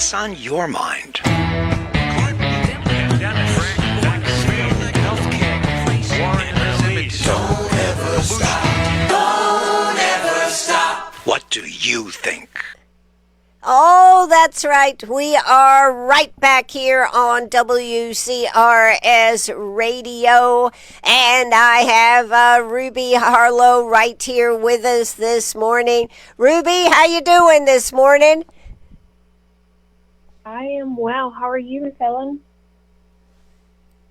What's on your mind? Don't ever stop. Don't ever stop. What do you think? Oh, that's right. We are right back here on WCRS Radio, and I have Ruby Harlow right here with us this morning. Ruby, how you doing this morning? I am well. How are you, Miss Ellen?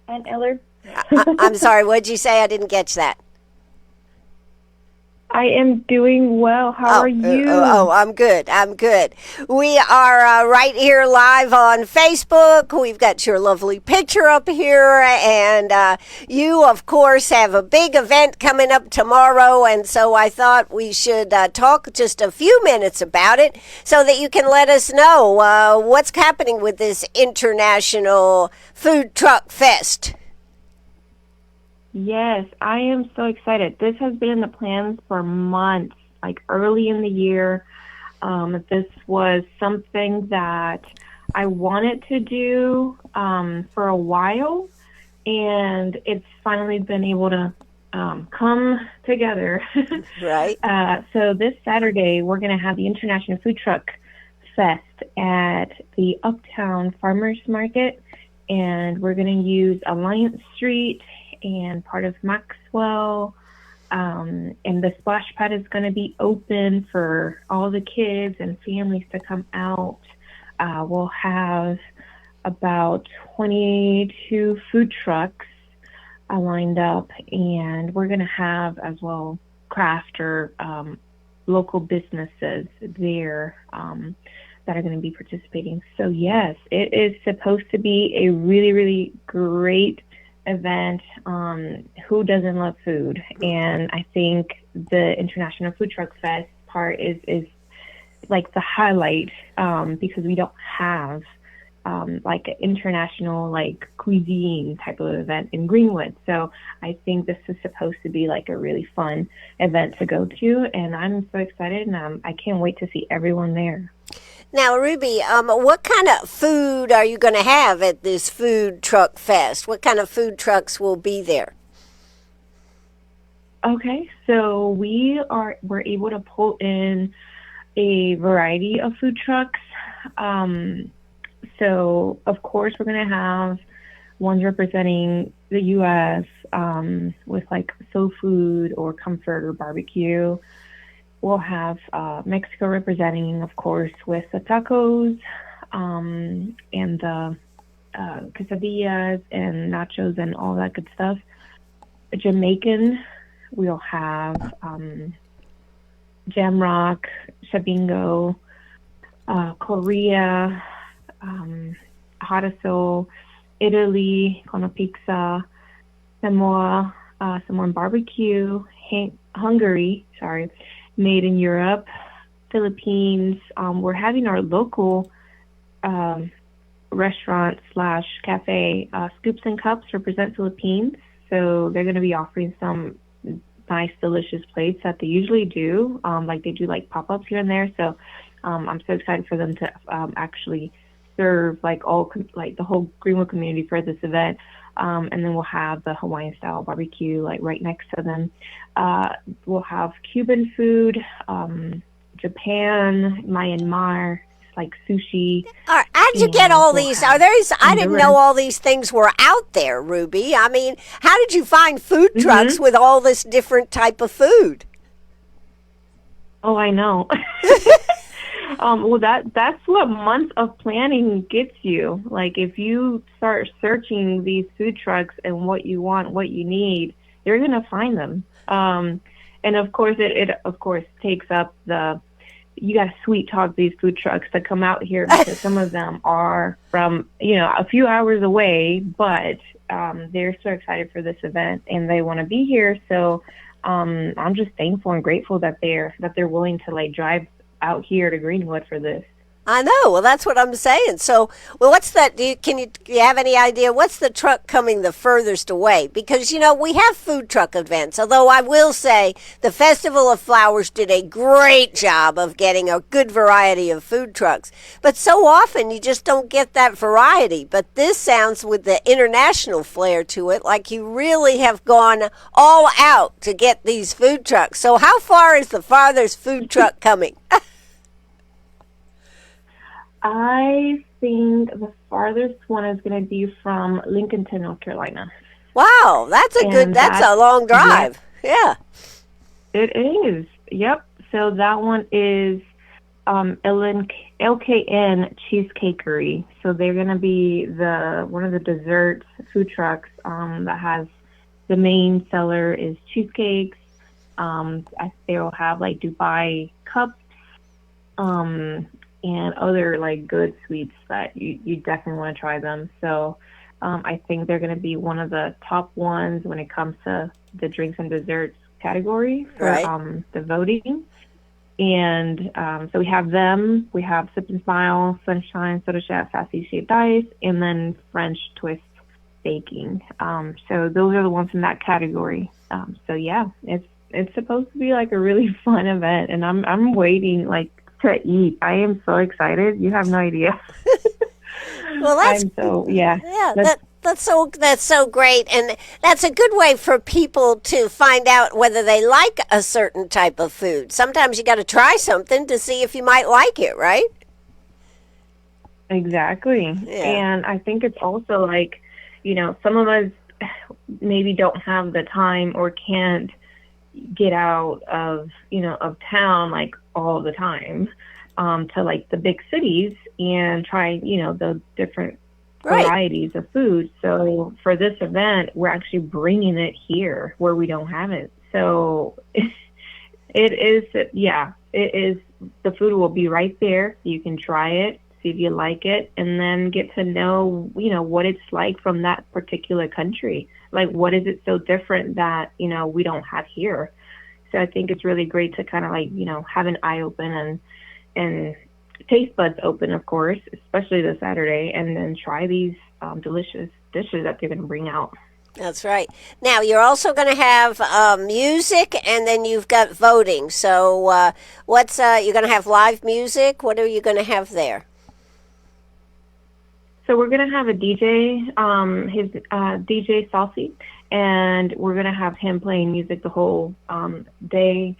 And Eller? I'm sorry, what'd you say? I didn't catch that. I am doing well. How are you? I'm good. I'm good. We are right here live on Facebook. We've got your lovely picture up here. And you, of course, have a big event coming up tomorrow. And so I thought we should talk just a few minutes about it so that you can let us know what's happening with this International Food Truck Fest. Yes, I am so excited. This has been in the plans for months, like early in the year. This was something that I wanted to do for a while, and it's finally been able to come together. Right. So this Saturday, we're going to have the International Food Truck Fest at the Uptown Farmers Market, and we're going to use Alliance Street and part of Maxwell, and the splash pad is going to be open for all the kids and families to come out. We'll have about 22 food trucks lined up, and we're going to have as well craft or local businesses there that are going to be participating. So yes, it is supposed to be a really, really great event. Who doesn't love food? And I think the International Food Truck Fest part is like the highlight, because we don't have like an international like cuisine type of event in Greenwood. So I think this is supposed to be like a really fun event to go to, and I'm so excited, and I can't wait to see everyone there. Now, Ruby, what kind of food are you going to have at this food truck fest? What kind of food trucks will be there? Okay, so we're able to pull in a variety of food trucks. So, of course, we're going to have ones representing the U.S. With like soul food or comfort or barbecue. We'll have Mexico representing, of course, with the tacos and the quesadillas and nachos and all that good stuff. Jamaican, we'll have Jamrock, Shabingo, Korea, Hadaso, Italy, Kono Pizza, Samoa, Samoan barbecue, Hungary, made in Europe, Philippines. We're having our local restaurant / cafe, Scoops and Cups, represent Philippines. So they're going to be offering some nice, delicious plates that they usually do. Like they do like pop-ups here and there. So I'm so excited for them to actually serve like the whole Greenwood community for this event. And then we'll have the Hawaiian style barbecue like right next to them. We'll have Cuban food, Japan, Myanmar, like sushi. How'd you get all these? I didn't know all these things were out there, Ruby. I mean, how did you find food trucks with all this different type of food? Oh, I know. Well, that's what months of planning gets you. Like if you start searching these food trucks and what you want, what you need, you're gonna find them. And of course, it of course takes up you got to sweet talk these food trucks to come out here, because some of them are from a few hours away, but they're so excited for this event and they want to be here. So I'm just thankful and grateful that they're willing to like drive out here to Greenwood for this. I know. Well, that's what I'm saying. So, well, what's that? Do you have any idea what's the truck coming the furthest away? Because we have food truck events. Although I will say the Festival of Flowers did a great job of getting a good variety of food trucks. But so often you just don't get that variety. But this sounds, with the international flair to it, like you really have gone all out to get these food trucks. So, how far is the farthest food truck coming? I think the farthest one is going to be from Lincolnton, North Carolina. Wow, that's a long drive. Yeah. It is. Yep. So that one is LKN Cheesecakery. So they're going to be one of the dessert food trucks that has, the main seller is cheesecakes. They will have like Dubai cups. And other like good sweets that you definitely want to try them. So I think they're going to be one of the top ones when it comes to the drinks and desserts category for the voting. And so we have them. We have Sip and Smile, Sunshine, Soda Chef, Sassy Shaved Ice, and then French Twist Baking. So those are the ones in that category. So yeah, it's supposed to be like a really fun event, and I'm waiting like to eat. I am so excited. You have no idea. Well, that's so great, and that's a good way for people to find out whether they like a certain type of food. Sometimes you got to try something to see if you might like it, right? Exactly. Yeah. And I think it's also like, some of us maybe don't have the time or can't get out of town like all the time to like the big cities and try the different varieties of food. So for this event, we're actually bringing it here where we don't have it. So it is the food will be right there. You can try it, see if you like it, and then get to know what it's like from that particular country. Like, what is it so different that we don't have here? So I think it's really great to kind of like, have an eye open and taste buds open, of course, especially this Saturday, and then try these delicious dishes that they're going to bring out. That's right. Now, you're also going to have music, and then you've got voting. So you're going to have live music? What are you going to have there? So we're going to have a DJ, his DJ Saucy, and we're going to have him playing music the whole day.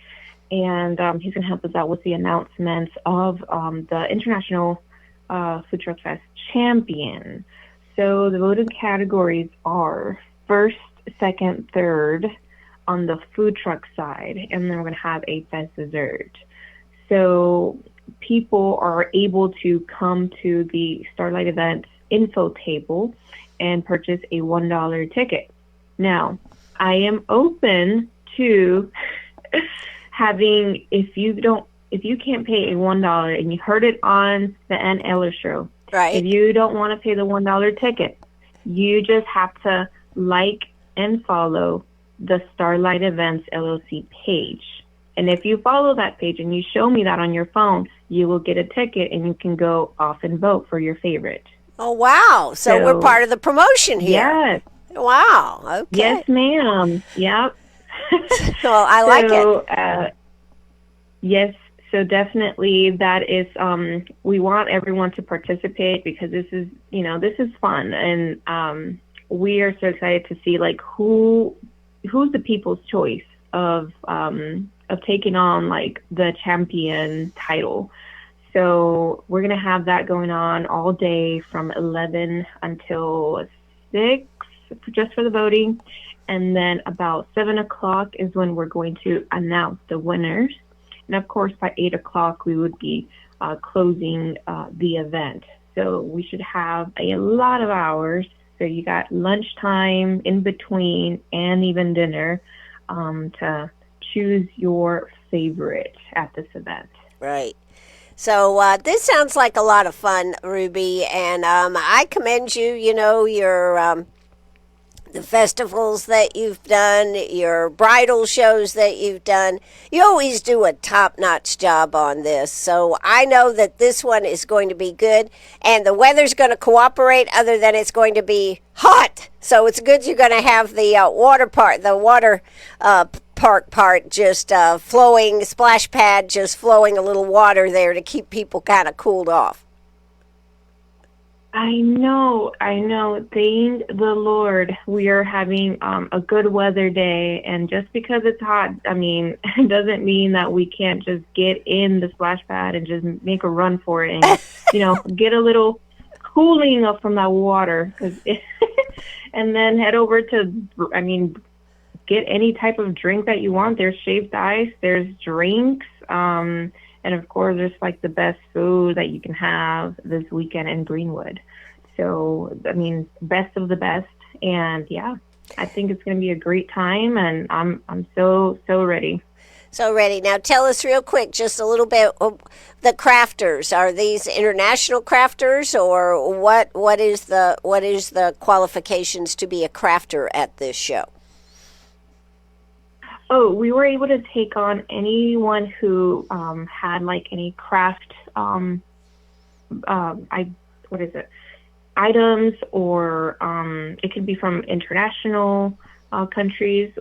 And he's going to help us out with the announcements of the International Food Truck Fest champion. So the voting categories are first, second, third on the food truck side, and then we're going to have a fest dessert. So people are able to come to the Starlight event info table and purchase a $1 ticket. Now, I am open to having, if you can't pay a $1 and you heard it on the Ann Eller show, right? If you don't want to pay the $1 ticket, you just have to like and follow the Starlight Events LLC page. And if you follow that page and you show me that on your phone, you will get a ticket and you can go off and vote for your favorite. Oh, wow. So we're part of the promotion here. Yes. Wow. Okay. Yes, ma'am. Yep. Well, I like it. Yes. So definitely that is, we want everyone to participate because this is fun. And we are so excited to see like who's the people's choice of taking on like the champion title. So we're going to have that going on all day from 11 until 6 just for the voting. And then about 7 o'clock is when we're going to announce the winners. And of course, by 8 o'clock, we would be closing the event. So we should have a lot of hours. So you got lunchtime in between and even dinner to choose your favorite at this event. Right. So this sounds like a lot of fun, Ruby, and I commend you. You're the festivals that you've done, your bridal shows that you've done. You always do a top-notch job on this. So I know that this one is going to be good, and the weather's going to cooperate other than it's going to be hot. So it's good you're going to have the water park part just flowing, splash pad just flowing a little water there to keep people kind of cooled off. I know. Thank the Lord, we are having a good weather day, and just because it's hot, I mean, it doesn't mean that we can't just get in the splash pad and just make a run for it, and get a little cooling up from that water, and then head over to, get any type of drink that you want. There's shaved ice, there's drinks, and of course, there's like the best food that you can have this weekend in Greenwood. So, best of the best. And yeah, I think it's going to be a great time, and I'm so ready. So ready. Now tell us real quick, just a little bit, the crafters. Are these international crafters, or what is the qualifications to be a crafter at this show? Oh, we were able to take on anyone who had like any craft, items, or it could be from international countries.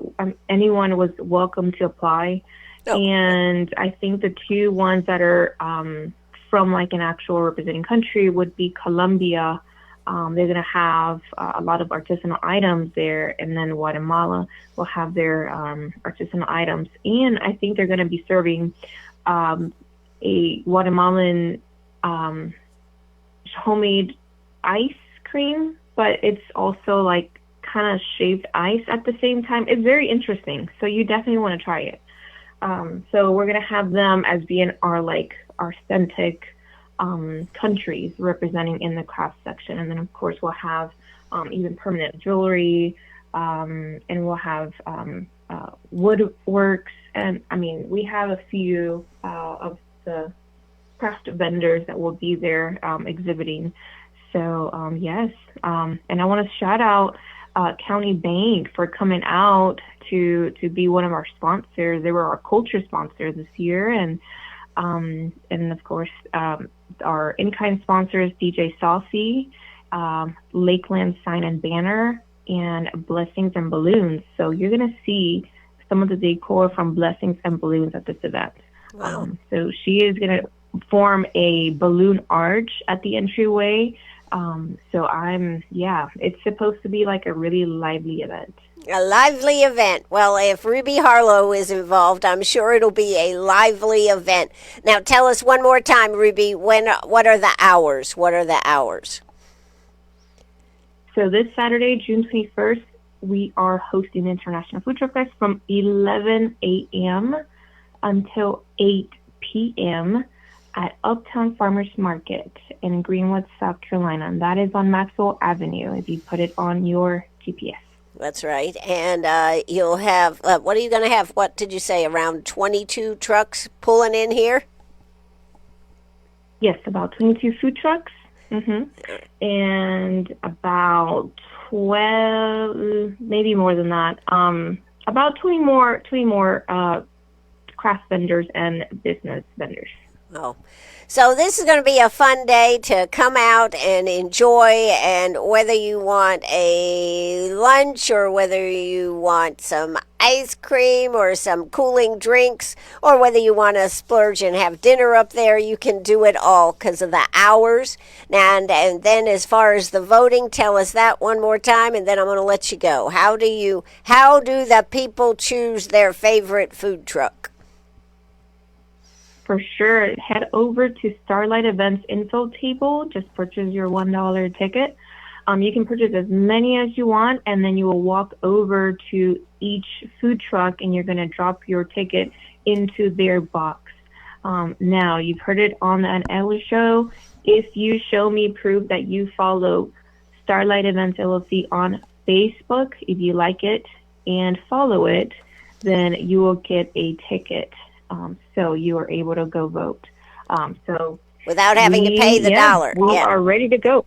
Anyone was welcome to apply. Oh. And I think the two ones that are from like an actual representing country would be Colombia. They're going to have a lot of artisanal items there, and then Guatemala will have their artisanal items. And I think they're going to be serving a Guatemalan homemade ice cream, but it's also like kind of shaved ice at the same time. It's very interesting, so you definitely want to try it. So we're going to have them as being our authentic countries representing in the craft section, and then of course we'll have even permanent jewelry, and we'll have woodworks, and we have a few of the craft vendors that will be there exhibiting. So yes, and I want to shout out County Bank for coming out to be one of our sponsors. They were our culture sponsor this year, and of course our in-kind sponsors, DJ Saucy, Lakeland Sign and Banner, and Blessings and Balloons. So you're going to see some of the decor from Blessings and Balloons at this event. Wow. So she is going to form a balloon arch at the entryway. It's supposed to be like a really lively event. A lively event. Well, if Ruby Harlow is involved, I'm sure it'll be a lively event. Now, tell us one more time, Ruby, what are the hours? What are the hours? So this Saturday, June 21st, we are hosting the International Food Truck Fest from 11 a.m. until 8 p.m. at Uptown Farmers Market in Greenwood, South Carolina. And that is on Maxwell Avenue, if you put it on your GPS. That's right. And you'll have, what are you going to have? What did you say, around 22 trucks pulling in here? Yes, about 22 food trucks. Mm-hmm. And about 12, maybe more than that, about 20 more craft vendors and business vendors. Oh, so this is going to be a fun day to come out and enjoy, and whether you want a lunch or whether you want some ice cream or some cooling drinks, or whether you want to splurge and have dinner up there, you can do it all because of the hours. And then as far as the voting, tell us that one more time, and then I'm going to let you go. How do the people choose their favorite food truck? For sure, head over to Starlight Events info table. Just purchase your $1 ticket. You can purchase as many as you want, and then you will walk over to each food truck, and you're going to drop your ticket into their box. Now, you've heard it on the Ann Ellis Show. If you show me proof that you follow Starlight Events LLC on Facebook, if you like it and follow it, then you will get a ticket. So you are able to go vote. So without having to pay the dollar. We are ready to go.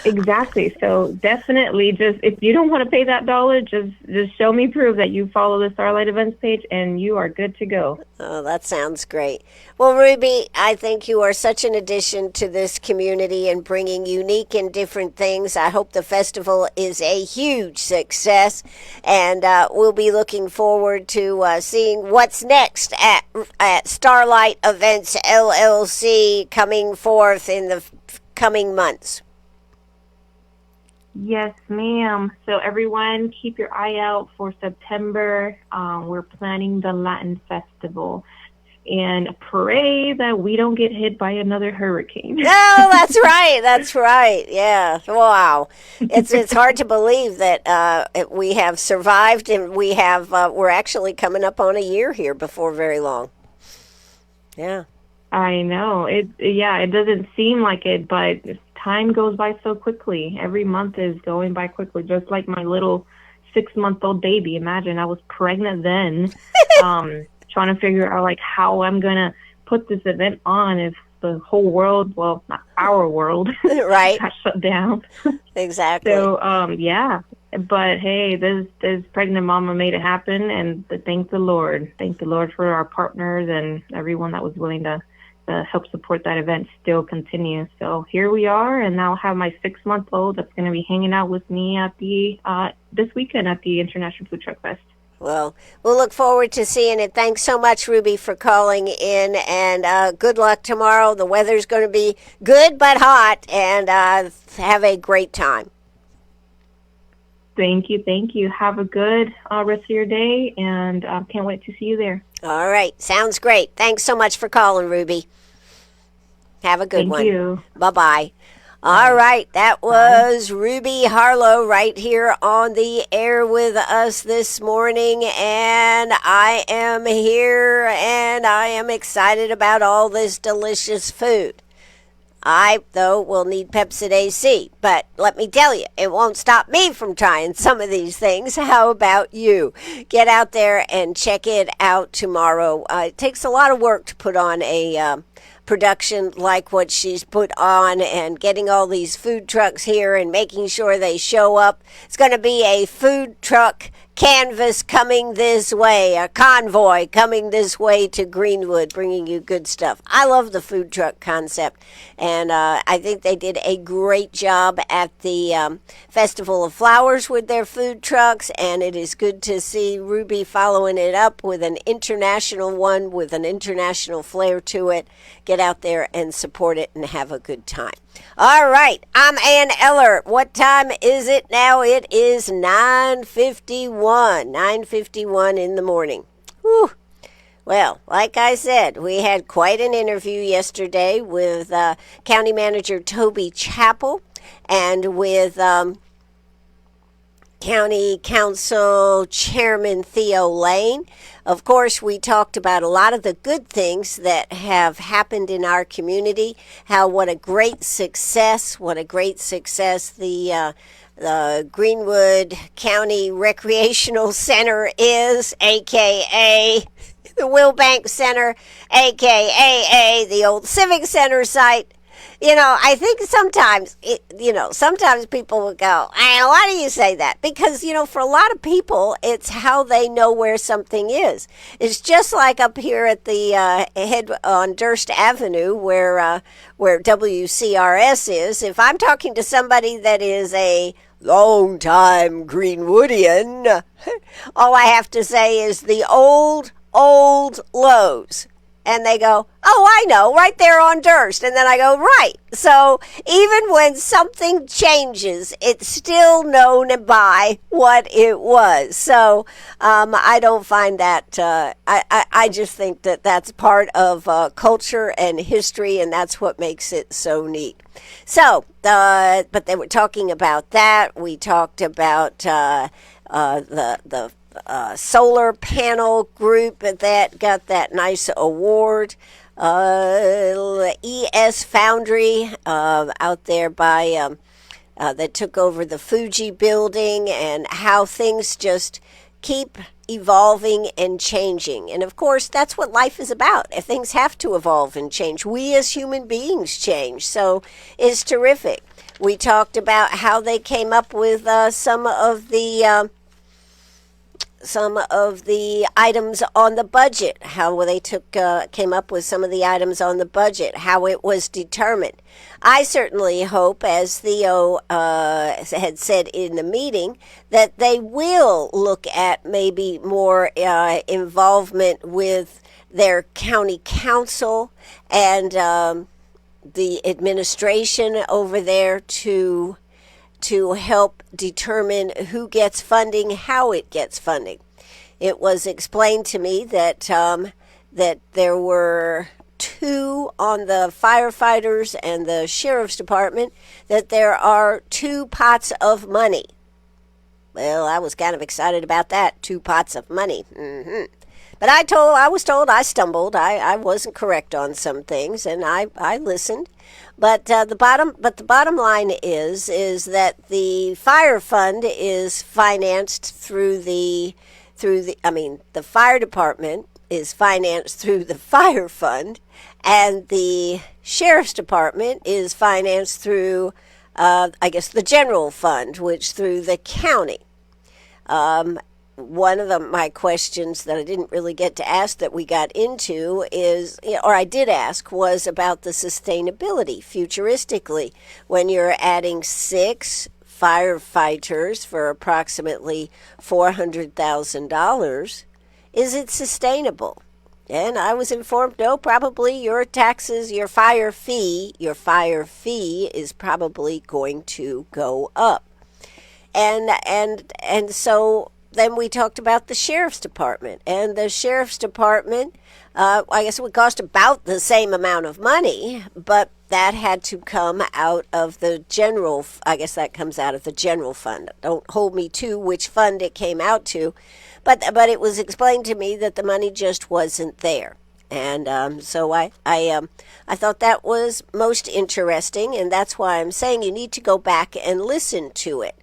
Exactly. So definitely, just if you don't want to pay that dollar, just show me proof that you follow the Starlight Events page, and you are good to go. Oh, that sounds great. Well, Ruby, I think you are such an addition to this community and bringing unique and different things. I hope the festival is a huge success, and we'll be looking forward to seeing what's next at Starlight Events LLC coming forth in the coming months. Yes, ma'am. So everyone, keep your eye out for September. We're planning the Latin Festival, and pray that we don't get hit by another hurricane. No, that's right. That's right. Yeah. Wow. It's hard to believe that we have survived, and we're actually coming up on a year here before very long. Yeah. I know. It doesn't seem like it, but time goes by so quickly. Every month is going by quickly, just like my little 6-month-old baby. Imagine I was pregnant then, trying to figure out like how I'm gonna put this event on if the whole world, well, not our world, right, got shut down. Exactly. So yeah. But hey, this pregnant mama made it happen, and thank the Lord. Thank the Lord for our partners and everyone that was willing to help support that event still continue. So here we are, and now I have my 6-month-old that's going to be hanging out with me at the this weekend at the International Food Truck Fest. Well, we'll look forward to seeing it. Thanks so much, Ruby, for calling in, and good luck tomorrow. The weather's going to be good but hot, and have a great time. Thank you. Have a good rest of your day, and can't wait to see you there. All right. Sounds great. Thanks so much for calling, Ruby. Have a good one. Thank you. Bye-bye. All right. That was Ruby Harlow right here on the air with us this morning. And I am here, and I am excited about all this delicious food. I, though, will need Pepsid AC, but let me tell you, it won't stop me from trying some of these things. How about you? Get out there and check it out tomorrow. It takes a lot of work to put on a production like what she's put on, and getting all these food trucks here and making sure they show up. It's going to be a food truck canvas coming this way, a convoy coming this way to Greenwood, bringing you good stuff. I love the food truck concept, and I think they did a great job at the Festival of Flowers with their food trucks, and it is good to see Ruby following it up with an international one with an international flair to it. Get out there and support it and have a good time. All right, I'm Ann Eller. What time is it now? It is 9:51 in the morning. Whew. Well, like I said, we had quite an interview yesterday with County Manager Toby Chappell and with County Council Chairman Theo Lane. Of course, we talked about a lot of the good things that have happened in our community, what a great success the Greenwood County Recreational Center is, a.k.a. the Wilbank Center, a.k.a. the old Civic Center site. You know, I think sometimes people will go, why do you say that? Because, for a lot of people, it's how they know where something is. It's just like up here at the head on Durst Avenue where WCRS is. If I'm talking to somebody that is a long-time Greenwoodian, all I have to say is the old Lowe's. And they go, oh, I know, right there on Durst. And then I go, right. So even when something changes, it's still known by what it was. So I don't find that, I just think that that's part of culture and history, and that's what makes it so neat. So, but they were talking about that. We talked about the solar panel group that got that nice award. ES Foundry out there by that took over the Fuji building, and how things just keep evolving and changing. And of course, that's what life is about. If things have to evolve and change, we as human beings change. So it's terrific. We talked about how they came up with some of the items on the budget, how they came up with some of the items on the budget, how it was determined. I certainly hope, as Theo had said in the meeting, that they will look at maybe more involvement with their county council and the administration over there to help determine who gets funding, how it gets funding. It was explained to me that that there were two on the firefighters and the sheriff's department, that there are two pots of money. Well, I was kind of excited about that, 2 pots of money. But I was told I stumbled. I wasn't correct on some things, and I listened. But the bottom line is that the fire fund is financed through the fire department is financed through the fire fund, and the sheriff's department is financed through the general fund, which through the county. One of my questions that I didn't really get to ask that we got into I did ask, was about the sustainability futuristically. When you're adding 6 firefighters for approximately $400,000, is it sustainable? And I was informed, no, probably your taxes, your fire fee is probably going to go up. And so then we talked about the sheriff's department. And the sheriff's department, I guess it would cost about the same amount of money, but that had to come out of the general, I guess that comes out of the general fund. Don't hold me to which fund it came out to, but it was explained to me that the money just wasn't there. And so I thought that was most interesting, and that's why I'm saying you need to go back and listen to it.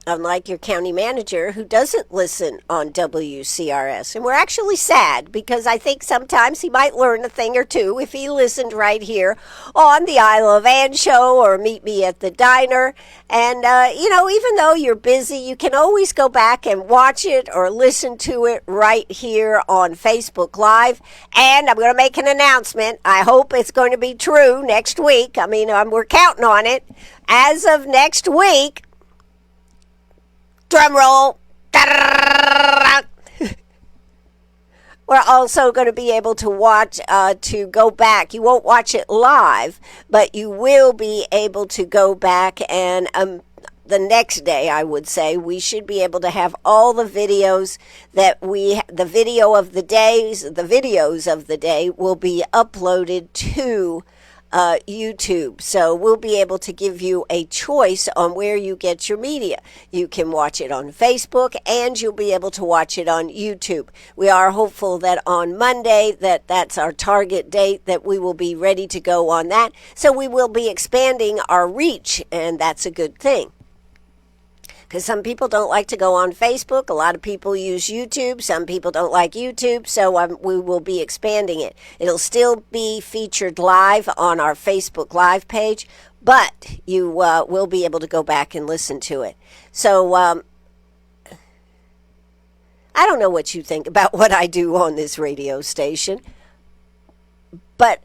Unlike your county manager who doesn't listen on WCRS. And we're actually sad because I think sometimes he might learn a thing or two if he listened right here on the Isle of Ann show or Meet Me at the Diner. And, even though you're busy, you can always go back and watch it or listen to it right here on Facebook Live. And I'm going to make an announcement. I hope it's going to be true next week. We're counting on it. As of next week, drum roll. We're also going to be able to watch, to go back. You won't watch it live, but you will be able to go back and the next day, I would say, we should be able to have all the videos the videos of the day will be uploaded to YouTube. So we'll be able to give you a choice on where you get your media. You can watch it on Facebook and you'll be able to watch it on YouTube. We are hopeful that on Monday, that's our target date, that we will be ready to go on that. So we will be expanding our reach, and that's a good thing. Because some people don't like to go on Facebook. A lot of people use YouTube. Some people don't like YouTube. So we will be expanding it. It'll still be featured live on our Facebook Live page, but you will be able to go back and listen to it. So I don't know what you think about what I do on this radio station, but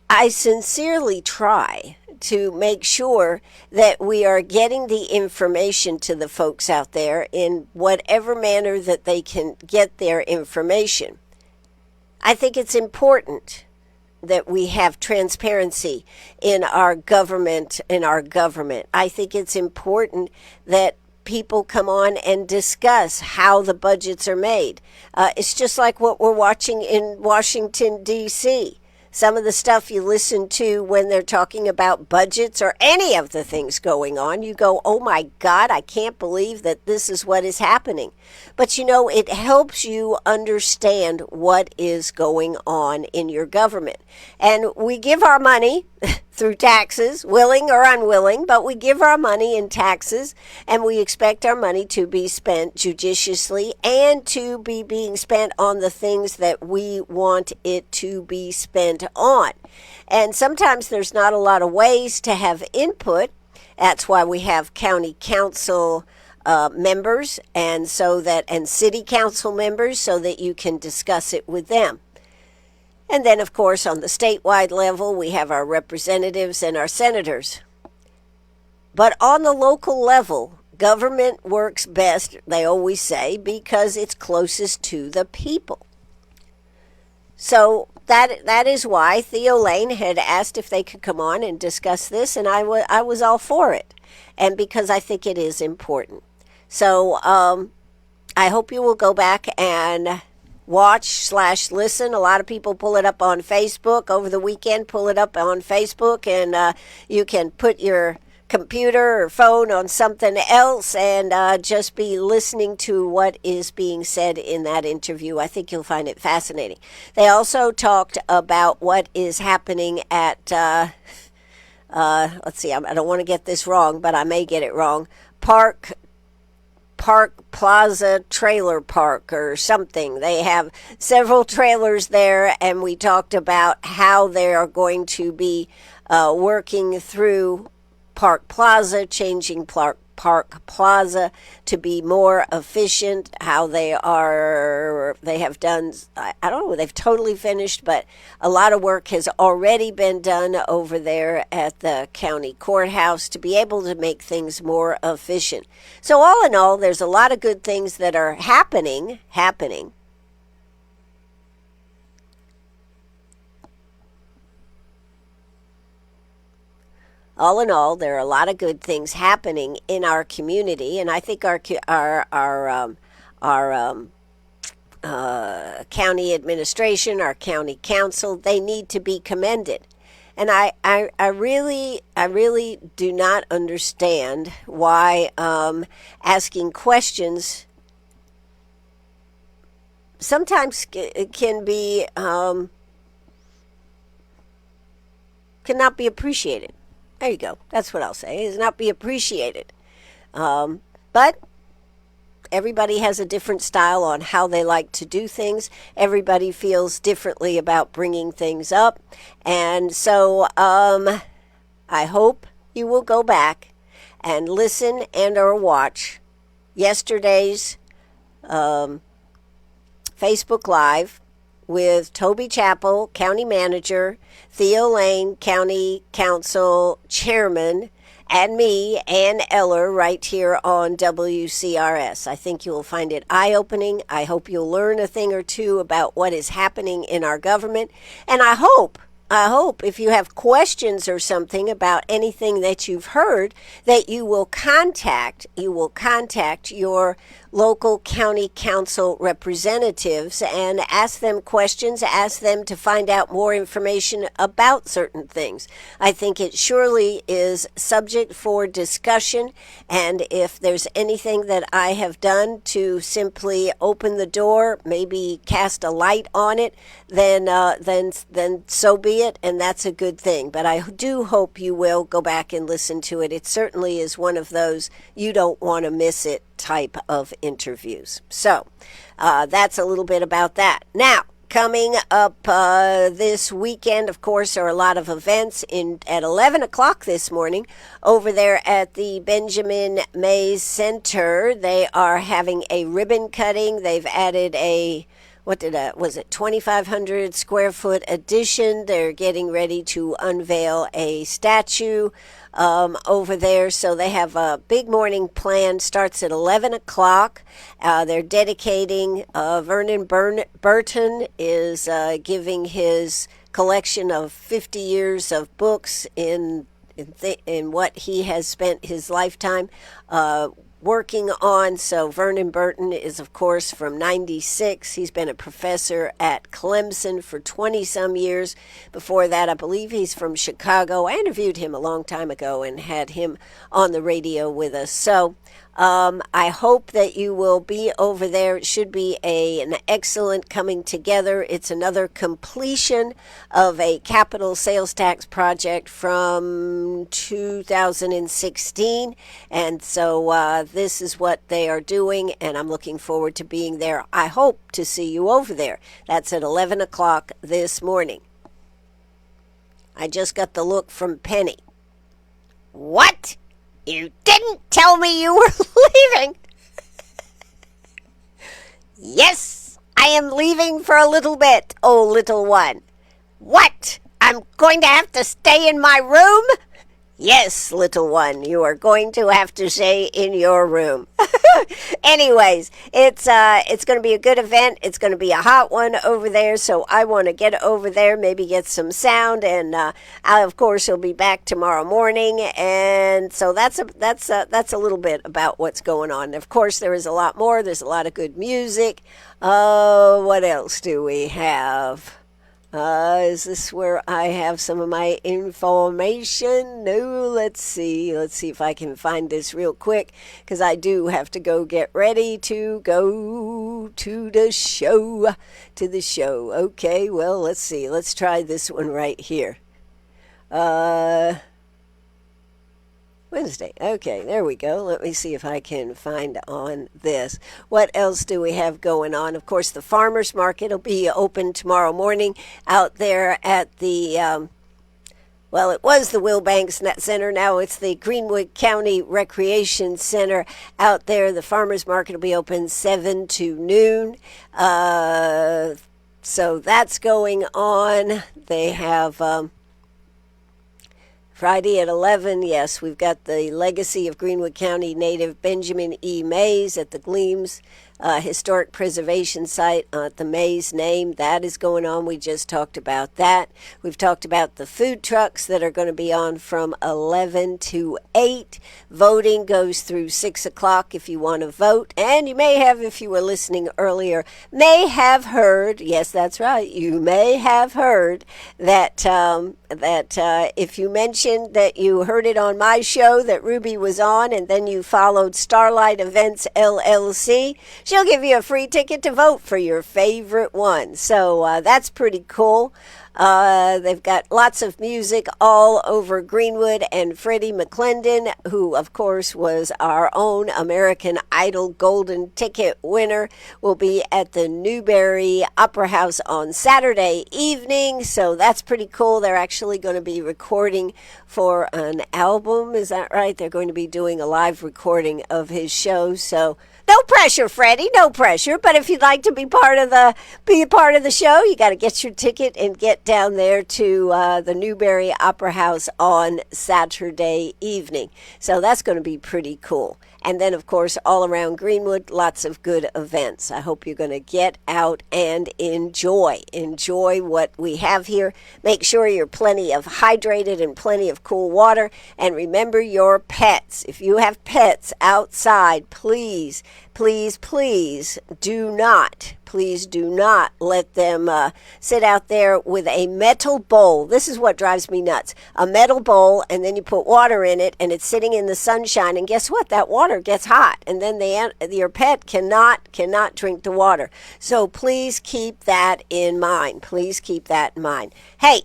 I sincerely try to make sure that we are getting the information to the folks out there in whatever manner that they can get their information. I think it's important that we have transparency in our government. I think it's important that people come on and discuss how the budgets are made. It's just like what we're watching in Washington, D.C. Some of the stuff you listen to when they're talking about budgets or any of the things going on, you go, oh my God, I can't believe that this is what is happening. But it helps you understand what is going on in your government. And we give our money through taxes, willing or unwilling, but we give our money in taxes, and we expect our money to be spent judiciously and to be being spent on the things that we want it to be spent on. And sometimes there's not a lot of ways to have input. That's why we have county council members and city council members, so that you can discuss it with them. And then, of course, on the statewide level, we have our representatives and our senators. But on the local level, government works best, they always say, because it's closest to the people. So that is why Theo Lane had asked if they could come on and discuss this, and I was all for it, and because I think it is important. So I hope you will go back and watch/listen. A lot of people pull it up on Facebook over the weekend. Pull it up on Facebook, and you can put your computer or phone on something else and just be listening to what is being said in that interview. I think you'll find it fascinating. They also talked about what is happening at let's see, I don't want to get this wrong, but I may get it wrong. Park Plaza Trailer Park or something. They have several trailers there, and we talked about how they are going to be working through Park Plaza, changing Park Plaza to be more efficient, how they have done, I don't know, they've totally finished, but a lot of work has already been done over there at the county courthouse to be able to make things more efficient. So all in all, there's a lot of good things that are happening. All in all, there are a lot of good things happening in our community, and I think our county administration, our county council, they need to be commended. And I really do not understand why asking questions sometimes cannot be appreciated. There you go. That's what I'll say, is not be appreciated. But everybody has a different style on how they like to do things. Everybody feels differently about bringing things up. And so I hope you will go back and listen and or watch yesterday's Facebook Live with Toby Chappell, County Manager, Theo Lane, County Council Chairman, and me, Ann Eller, right here on WCRS. I think you will find it eye-opening. I hope you'll learn a thing or two about what is happening in our government. And I hope if you have questions or something about anything that you've heard, that you will contact your local county council representatives and ask them questions, ask them to find out more information about certain things. I think it surely is subject for discussion, and if there's anything that I have done to simply open the door, maybe cast a light on it, then so be it, and that's a good thing. But I do hope you will go back and listen to it. It certainly is one of those you don't want to miss it type of interviews. So that's a little bit about that. Now, coming up this weekend, of course, are a lot of events at 11 o'clock this morning over there at the Benjamin Mays Center. They are having a ribbon cutting. They've added a 2,500 square foot addition. They're getting ready to unveil a statue over there. So they have a big morning planned, starts at 11 o'clock. They're dedicating, Vernon Burton is giving his collection of 50 years of books in what he has spent his lifetime working on. So Vernon Burton is, of course, from 96. He's been a professor at Clemson for 20-some years. Before that, I believe he's from Chicago. I interviewed him a long time ago and had him on the radio with us. So I hope that you will be over there. It should be an excellent coming together. It's another completion of a capital sales tax project from 2016. And so this is what they are doing, and I'm looking forward to being there. I hope to see you over there. That's at 11 o'clock this morning. I just got the look from Penny. What? You didn't tell me you were leaving. Yes, I am leaving for a little bit, oh little one. What? I'm going to have to stay in my room? Yes, little one, you are going to have to stay in your room. Anyways, it's going to be a good event. It's going to be a hot one over there, so I want to get over there, maybe get some sound, and I, of course, will be back tomorrow morning. And so that's a little bit about what's going on. Of course, there is a lot more. There's a lot of good music. What else do we have? Is this where I have some of my information? No, let's see. Let's see if I can find this real quick, because I do have to go get ready to go to the show. Okay, well, let's see. Let's try this one right here. Wednesday. Okay, there we go. Let me see if I can find on this. What else do we have going on? Of course, the farmers market will be open tomorrow morning out there at the, well, it was the Wilbanks Center. Now it's the Greenwood County Recreation Center out there. The farmers market will be open 7 to noon. So that's going on. They have... Friday at 11, yes, we've got the legacy of Greenwood County native Benjamin E. Mays at the Gleams Historic Preservation Site at the Mays name. That is going on. We just talked about that. We've talked about the food trucks that are going to be on from 11 to 8. Voting goes through 6 o'clock if you want to vote. And you may have, if you were listening earlier, may have heard, yes, that's right, you may have heard that if you mentioned that you heard it on my show that Ruby was on, and then you followed Starlight Events LLC, she'll give you a free ticket to vote for your favorite one. So that's pretty cool. They've got lots of music all over Greenwood, and Freddie McClendon, who of course was our own American Idol Golden Ticket winner, will be at the Newberry Opera House on Saturday evening. So that's pretty cool. They're actually going to be recording for an album. Is that right? They're going to be doing a live recording of his show. So no pressure, Freddie, no pressure. But if you'd like to be part of the show, you got to get your ticket and get down there to the Newberry Opera House on Saturday evening. So that's going to be pretty cool. And then, of course, all around Greenwood, lots of good events. I hope you're going to get out and enjoy what we have here. Make sure you're plenty of hydrated and plenty of cool water. And remember your pets. If you have pets outside, please do not let them sit out there with a metal bowl. This is what drives me nuts. A metal bowl, and then you put water in it, and it's sitting in the sunshine, and guess what? That water gets hot, and then your pet cannot drink the water. So please keep that in mind. Hey,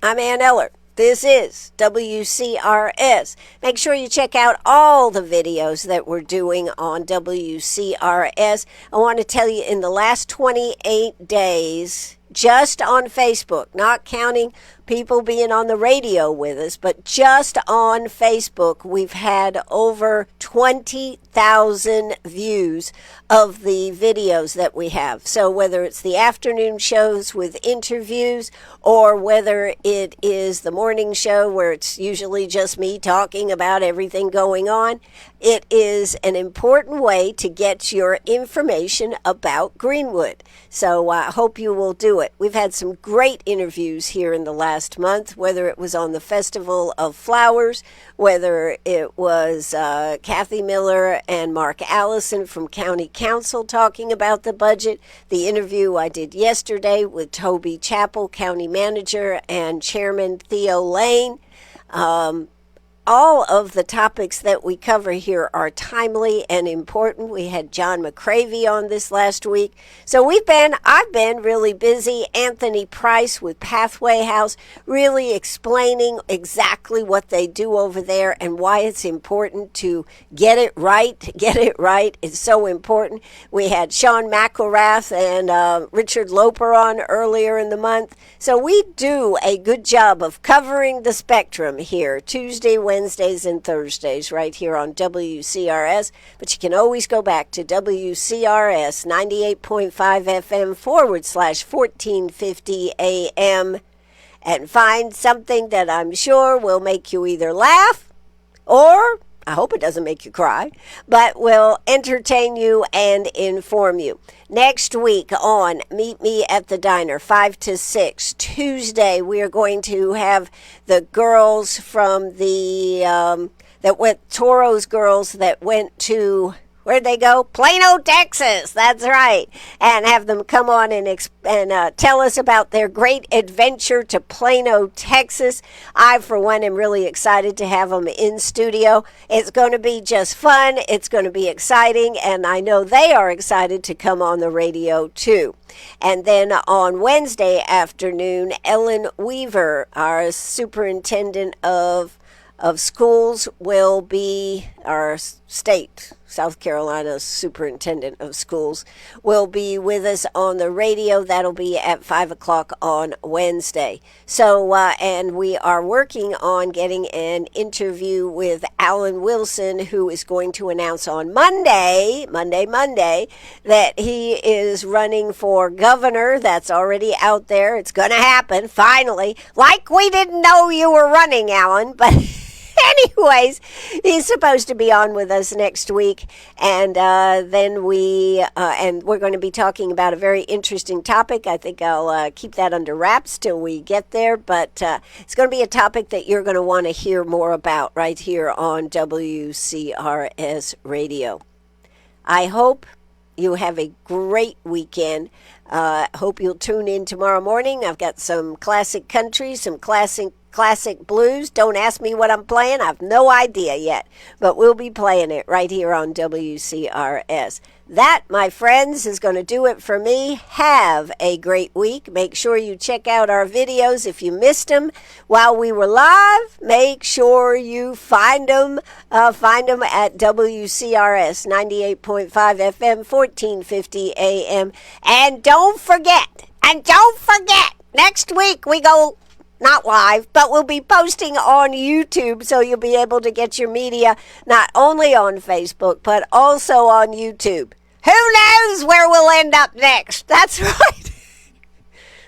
I'm Ann Eller. This is WCRS. Make sure you check out all the videos that we're doing on WCRS. I want to tell you, in the last 28 days, just on Facebook, not counting people being on the radio with us, but just on Facebook, we've had over 20,000 views of the videos that we have. So whether it's the afternoon shows with interviews, or whether it is the morning show where it's usually just me talking about everything going on, it is an important way to get your information about Greenwood. So I hope you will do it. We've had some great interviews here in the last last month, whether it was on the Festival of Flowers, whether it was Kathy Miller and Mark Allison from County Council talking about the budget, the interview I did yesterday with Toby Chappell, County Manager, and Chairman Theo Lane. All of the topics that we cover here are timely and important. We had John McCravey on this last week. So I've been really busy. Anthony Price with Pathway House, really explaining exactly what they do over there and why it's important to get it right. Get it right. It's so important. We had Sean McElrath and Richard Loper on earlier in the month. So we do a good job of covering the spectrum here, Tuesday, Wednesdays, and Thursdays, right here on WCRS. But you can always go back to WCRS 98.5 FM /1450 AM and find something that I'm sure will make you either laugh or, I hope it doesn't make you cry, but will entertain you and inform you. Next week on Meet Me at the Diner, 5 to 6, Tuesday, we are going to have the girls from the, Toro's girls that went to, where'd they go? Plano, Texas. That's right. And have them come on and tell us about their great adventure to Plano, Texas. I, for one, am really excited to have them in studio. It's going to be just fun. It's going to be exciting. And I know they are excited to come on the radio, too. And then on Wednesday afternoon, Ellen Weaver, our superintendent of schools, will be our state, South Carolina's superintendent of schools, will be with us on the radio. That'll be at 5 o'clock on Wednesday. So, and we are working on getting an interview with Alan Wilson, who is going to announce on Monday, that he is running for governor. That's already out there. It's going to happen, finally. Like we didn't know you were running, Alan, but... Anyways, he's supposed to be on with us next week, and then we're going to be talking about a very interesting topic. I think I'll keep that under wraps till we get there, but it's going to be a topic that you're going to want to hear more about right here on WCRS Radio. I hope you have a great weekend. Hope you'll tune in tomorrow morning. I've got some classic country, some classic blues. Don't ask me what I'm playing. I have no idea yet. But we'll be playing it right here on WCRS. That, my friends, is going to do it for me. Have a great week. Make sure you check out our videos if you missed them while we were live. Make sure you find them at WCRS 98.5 FM 1450 AM. And don't forget, next week we go not live, but we'll be posting on YouTube, so you'll be able to get your media not only on Facebook, but also on YouTube. Who knows where we'll end up next? That's right.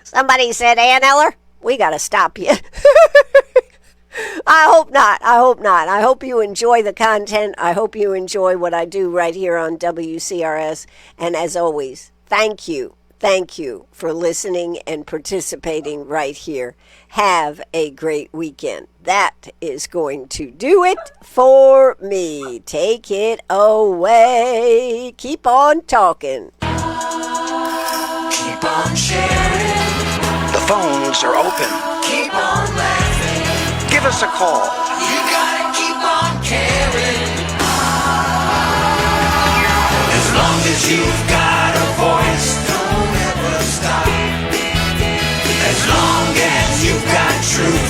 Somebody said, Ann Eller, we got to stop you. I hope not. I hope you enjoy the content. I hope you enjoy what I do right here on WCRS. And as always, thank you. Thank you for listening and participating right here. Have a great weekend. That is going to do it for me. Take it away. Keep on talking. Keep on sharing. The phones are open. Keep on laughing. Give us a call. You gotta keep on caring. As long as you've got a voice, don't ever stop. As long as you've got truth.